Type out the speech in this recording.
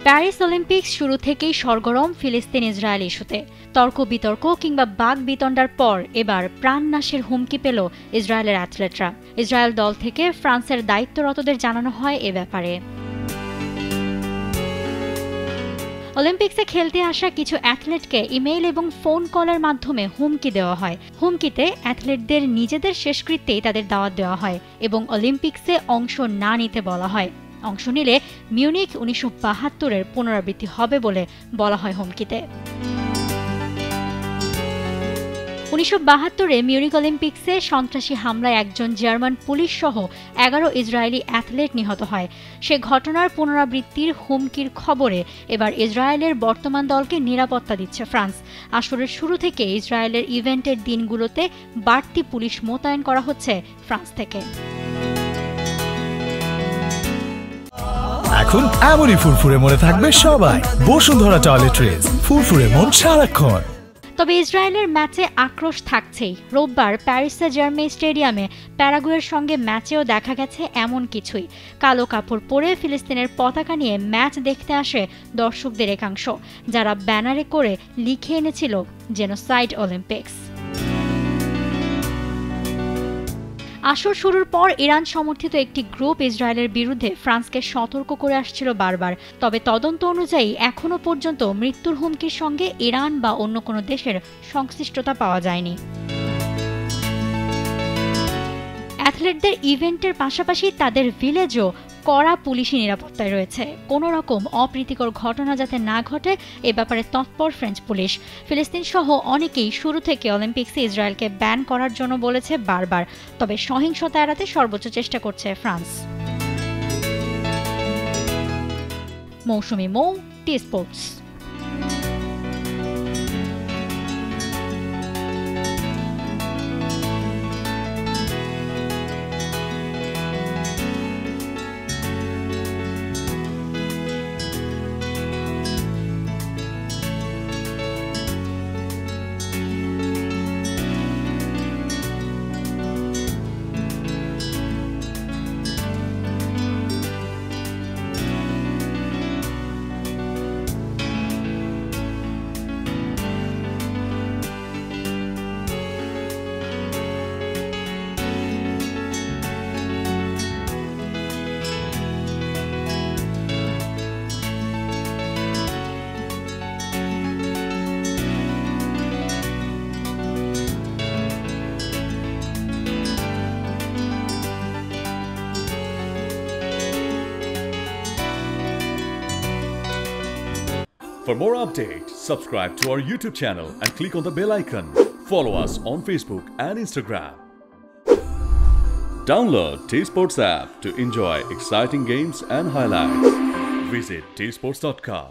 Paris Olympics শুরু থেকেই সরগরম ফিলিস্তিন ইসরায়েল ইস্যুতে। তর্ক বিতর্ক কিংবা বাক বিতণ্ডার পর এবার প্রাণনাশের হুমকি পেল ইসরায়েলের অ্যাথলেটরা। ইসরায়েল দল থেকে ফ্রান্সের দায়িত্বরতদের জানানো হয় এ ব্যাপারে। অলিম্পিক্সে খেলতে আসা কিছু অ্যাথলেটকে ইমেইল এবং ফোন কলের মাধ্যমে হুমকি দেওয়া হয়। হুমকিতে অ্যাথলেটদের নিজেদের শেষকৃত্যেই তাদের দাওয়াত দেওয়া হয় এবং অলিম্পিক্সে অংশ না নিতে বলা হয়। অংশ নিলে মিউনিখ 1972-এর পুনরাবৃত্তি হবে বলে বলা হয় হুমকিতে। 1972-এ মিউনিখ অলিম্পিক্সে সন্ত্রাসী হামলায় একজন জার্মান পুলিশ সহ 11 ইসরায়েলি অ্যাথলেট নিহত হয়। সে ঘটনার পুনরাবৃত্তির হুমকির খবরে এবার ইসরায়েলের বর্তমান দলকে নিরাপত্তা দিচ্ছে ফ্রান্স। আসরের শুরু থেকে ইসরায়েলের ইভেন্টের দিনগুলোতে বাড়তি পুলিশ মোতায়েন করা হচ্ছে ফ্রান্স থেকে। এখন এমনই ফুরফুরে মনে থাকবে সবাই। বসুন্ধরা টয়লেট্রিজ, ফুরফুরে মন সারাক্ষণ। তবে ইসরায়েলের ম্যাচে আক্রোশ থাকছেই। রোববার প্যারিসে জার্মেই স্টেডিয়ামে প্যারাগুয়ের সঙ্গে ম্যাচেও দেখা গেছে এমন কিছুই। কালো কাপড় পরে ফিলিস্তিনের পতাকা নিয়ে ম্যাচ দেখতে আসে দর্শকদের একাংশ, যারা ব্যানারে করে লিখে এনেছিল জেনোসাইড অলিম্পিক্স। আসর শুরুর পর ইরান সমর্থিত একটি গ্রুপ ইসরায়েলের বিরুদ্ধে ফ্রান্সকে সতর্ক করে আসছিল বারবার। তবে তদন্ত অনুযায়ী এখনও পর্যন্ত মৃত্যুর হুমকির সঙ্গে ইরান বা অন্য কোনো দেশের সংশ্লিষ্টতা পাওয়া যায়নি। অ্যাথলেটদের ইভেন্টের পাশাপাশি তাদের ভিলেজও কড়া পুলিশি নিরাপত্তায় রয়েছে। কোনো রকম অপ্রীতিকর ঘটনা যাতে না ঘটে এ ব্যাপারে তৎপর ফ্রেঞ্চ পুলিশ। ফিলিস্তিন সহ অনেকেই শুরু থেকে অলিম্পিক্সে ইসরায়েলকে ব্যান করার জন্য বলেছে বারবার। তবে সহিংসতা এড়াতে সর্বোচ্চ চেষ্টা করছে France. Mousumi Mou, T sports. For more updates, subscribe to our YouTube channel and click on the bell icon. Follow us on Facebook and Instagram. Download T-Sports app to enjoy exciting games and highlights. Visit tsports.com.